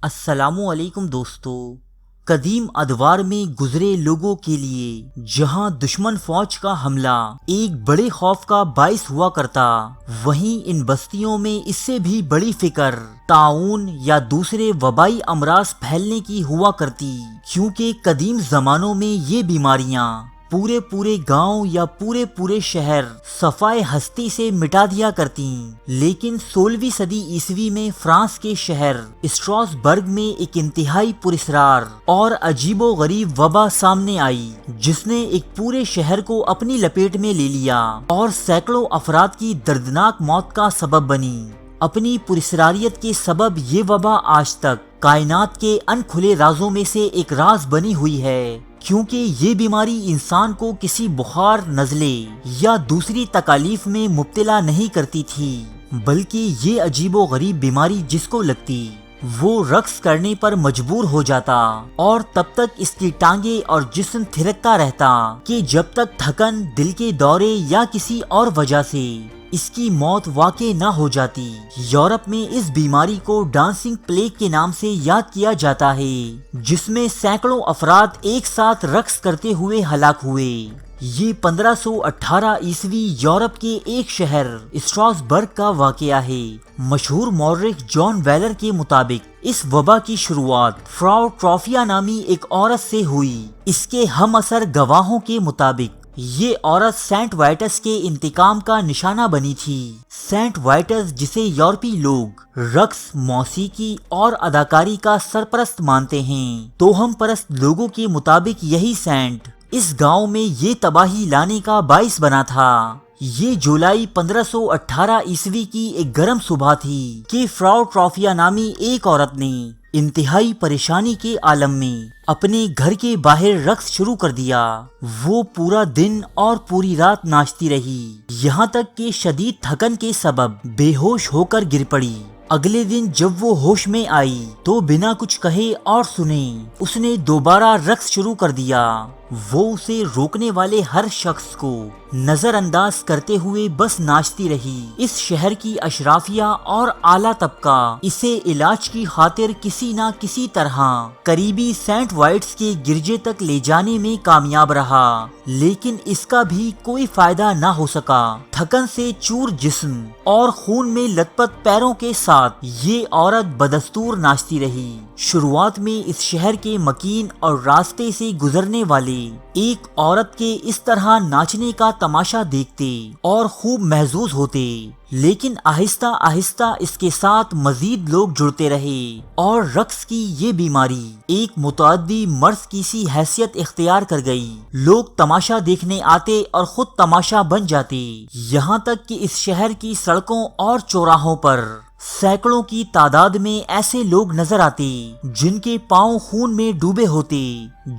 السلام علیکم دوستو۔ قدیم ادوار میں گزرے لوگوں کے لیے جہاں دشمن فوج کا حملہ ایک بڑے خوف کا باعث ہوا کرتا، وہیں ان بستیوں میں اس سے بھی بڑی فکر طاعون یا دوسرے وبائی امراض پھیلنے کی ہوا کرتی، کیونکہ قدیم زمانوں میں یہ بیماریاں پورے گاؤں یا پورے شہر صفائے ہستی سے مٹا دیا کرتی۔ لیکن 16ویں صدی عیسوی میں فرانس کے شہر اسٹراسبرگ میں ایک انتہائی پراسرار اور عجیب و غریب وبا سامنے آئی، جس نے ایک پورے شہر کو اپنی لپیٹ میں لے لیا اور سینکڑوں افراد کی دردناک موت کا سبب بنی۔ اپنی پراسراریت کے سبب یہ وبا آج تک کائنات کے ان کھلے رازوں میں سے ایک راز بنی ہوئی ہے، کیونکہ یہ بیماری انسان کو کسی بخار، نزلے یا دوسری تکالیف میں مبتلا نہیں کرتی تھی، بلکہ یہ عجیب و غریب بیماری جس کو لگتی وہ رقص کرنے پر مجبور ہو جاتا اور تب تک اس کی ٹانگیں اور جسم تھرکتا رہتا کہ جب تک تھکن، دل کے دورے یا کسی اور وجہ سے اس کی موت واقع نہ ہو جاتی۔ یورپ میں اس بیماری کو ڈانسنگ پلیگ کے نام سے یاد کیا جاتا ہے، جس میں سینکڑوں افراد ایک ساتھ رقص کرتے ہوئے ہلاک ہوئے۔ یہ 1518 عیسوی یورپ کے ایک شہر اسٹراسبرگ کا واقعہ ہے۔ مشہور مورخ جان ویلر کے مطابق اس وبا کی شروعات فراو ٹرافیا نامی ایک عورت سے ہوئی۔ اس کے ہم عصر گواہوں کے مطابق یہ عورت سینٹ وائٹس کے انتقام کا نشانہ بنی تھی۔ سینٹ وائٹس، جسے یورپی لوگ رقص، موسیقی اور اداکاری کا سرپرست مانتے ہیں، توہم پرست لوگوں کے مطابق یہی سینٹ اس گاؤں میں یہ تباہی لانے کا باعث بنا تھا۔ یہ جولائی 1518 عیسوی کی ایک گرم صبح تھی کہ فراو ٹرافیا نامی ایک عورت نے انتہائی پریشانی کے عالم میں اپنے گھر کے باہر رقص شروع کر دیا۔ وہ پورا دن اور پوری رات ناچتی رہی، یہاں تک کہ شدید تھکن کے سبب بے ہوش ہو کر گر پڑی۔ اگلے دن جب وہ ہوش میں آئی تو بنا کچھ کہے اور سنے اس نے دوبارہ رقص شروع کر دیا۔ وہ اسے روکنے والے ہر شخص کو نظر انداز کرتے ہوئے بس ناچتی رہی۔ اس شہر کی اشرافیہ اور اعلیٰ طبقہ اسے علاج کی خاطر کسی نہ کسی طرح قریبی سینٹ وائٹس کے گرجے تک لے جانے میں کامیاب رہا، لیکن اس کا بھی کوئی فائدہ نہ ہو سکا۔ تھکن سے چور جسم اور خون میں لت پت پیروں کے ساتھ یہ عورت بدستور ناچتی رہی۔ شروعات میں اس شہر کے مکین اور راستے سے گزرنے والے ایک عورت کے اس طرح ناچنے کا تماشا دیکھتے اور خوب محظوظ ہوتے، لیکن آہستہ آہستہ اس کے ساتھ مزید لوگ جڑتے رہے اور رقص کی یہ بیماری ایک متعدی مرض کی سی حیثیت اختیار کر گئی۔ لوگ تماشا دیکھنے آتے اور خود تماشا بن جاتے، یہاں تک کہ اس شہر کی سڑکوں اور چوراہوں پر سینکڑوں کی تعداد میں ایسے لوگ نظر آتے جن کے پاؤں خون میں ڈوبے ہوتے،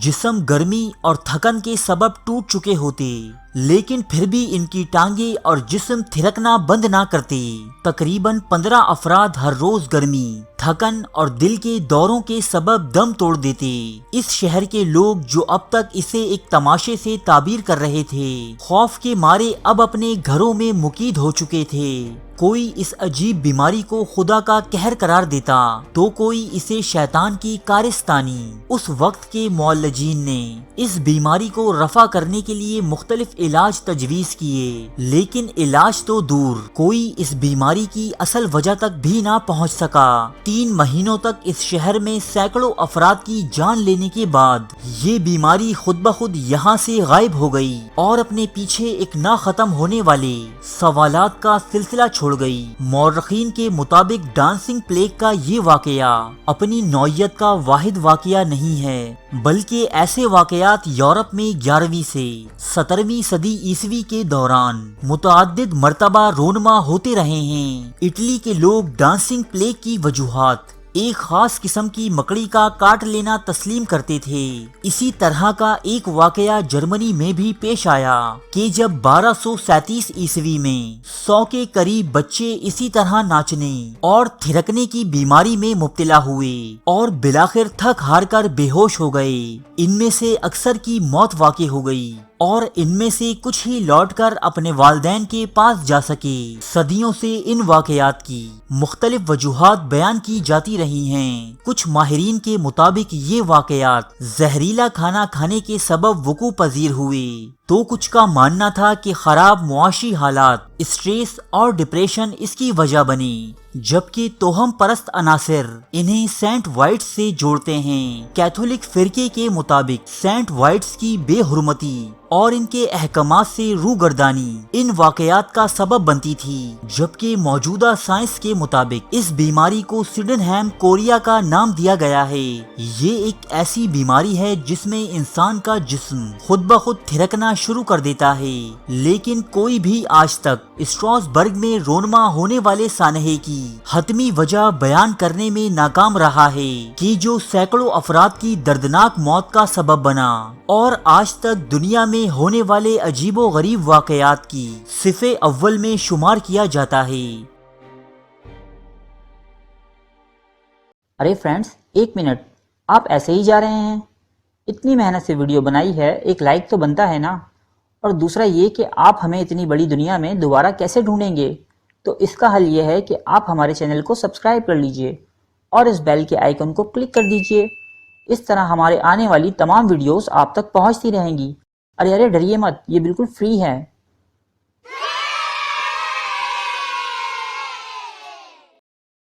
جسم گرمی اور تھکن کے سبب ٹوٹ چکے ہوتے، لیکن پھر بھی ان کی ٹانگیں اور جسم تھرکنا بند نہ کرتے۔ تقریباً 15 افراد ہر روز گرمی، تھکن اور دل کے دوروں کے سبب دم توڑ دیتے۔ اس شہر کے لوگ جو اب تک اسے ایک تماشے سے تعبیر کر رہے تھے، خوف کے مارے اب اپنے گھروں میں مقید ہو چکے تھے۔ کوئی اس عجیب بیماری کو خدا کا قہر قرار دیتا تو کوئی اسے شیطان کی کارستانی۔ اس وقت کے معالجین نے اس بیماری کو رفع کرنے کے لیے مختلف علاج تجویز کیے، لیکن علاج تو دور، کوئی اس بیماری کی اصل وجہ تک بھی نہ پہنچ سکا۔ 3 مہینوں تک اس شہر میں سینکڑوں افراد کی جان لینے کے بعد یہ بیماری خود بخود یہاں سے غائب ہو گئی اور اپنے پیچھے ایک نہ ختم ہونے والے سوالات کا سلسلہ چھوڑ گئی۔ مورخین کے مطابق ڈانسنگ پلیگ کا یہ واقعہ اپنی نوعیت کا واحد واقعہ نہیں ہے، بلکہ ایسے واقعات یورپ میں 11ویں سے 17ویں صدی عیسوی کے دوران متعدد مرتبہ رونما ہوتے رہے ہیں۔ اٹلی کے لوگ ڈانسنگ پلیگ کی وجوہات ایک خاص قسم کی مکڑی کا کاٹ لینا تسلیم کرتے تھے۔ اسی طرح کا ایک واقعہ جرمنی میں بھی پیش آیا کہ جب 1237 عیسوی میں 100 کے قریب بچے اسی طرح ناچنے اور تھرکنے کی بیماری میں مبتلا ہوئے اور بالآخر تھک ہار کر بے ہوش ہو گئے۔ ان میں سے اکثر کی موت واقع ہو گئی۔ اور ان میں سے کچھ ہی لوٹ کر اپنے والدین کے پاس جا سکے۔ صدیوں سے ان واقعات کی مختلف وجوہات بیان کی جاتی رہی ہیں۔ کچھ ماہرین کے مطابق یہ واقعات زہریلا کھانا کھانے کے سبب وقوع پذیر ہوئے، تو کچھ کا ماننا تھا کہ خراب معاشی حالات، اسٹریس اور ڈپریشن اس کی وجہ بنی، جبکہ توہم پرست عناصر انہیں سینٹ وائٹس سے جوڑتے ہیں۔ کیتھولک فرقے کے مطابق سینٹ وائٹس کی بے حرمتی اور ان کے احکامات سے روگردانی ان واقعات کا سبب بنتی تھی، جبکہ موجودہ سائنس کے مطابق اس بیماری کو سڈنہیم کوریا کا نام دیا گیا ہے۔ یہ ایک ایسی بیماری ہے جس میں انسان کا جسم خود بخود تھرکنا شروع کر دیتا ہے، لیکن کوئی بھی آج تک اسٹراسبرگ میں رونما ہونے والے سانحے کی حتمی وجہ بیان کرنے میں ناکام رہا ہے کہ جو سینکڑوں افراد کی دردناک موت کا سبب بنا اور آج تک دنیا میں ہونے والے عجیب و غریب واقعات کی صفحے اول میں شمار کیا جاتا ہے۔ ارے فرینڈز، ایک منٹ، آپ ایسے ہی جا رہے ہیں؟ اتنی محنت سے ویڈیو بنائی ہے، ایک لائک تو بنتا ہے نا؟ اور دوسرا یہ کہ آپ ہمیں اتنی بڑی دنیا میں دوبارہ کیسے ڈھونڈیں گے؟ تو اس کا حل یہ ہے کہ آپ ہمارے چینل کو سبسکرائب کر لیجئے اور اس بیل کے آئیکن کو کلک کر دیجئے۔ اس طرح ہمارے آنے والی تمام ویڈیوز آپ تک پہنچتی رہیں گی۔ ارے ڈریے مت، یہ بالکل فری ہے۔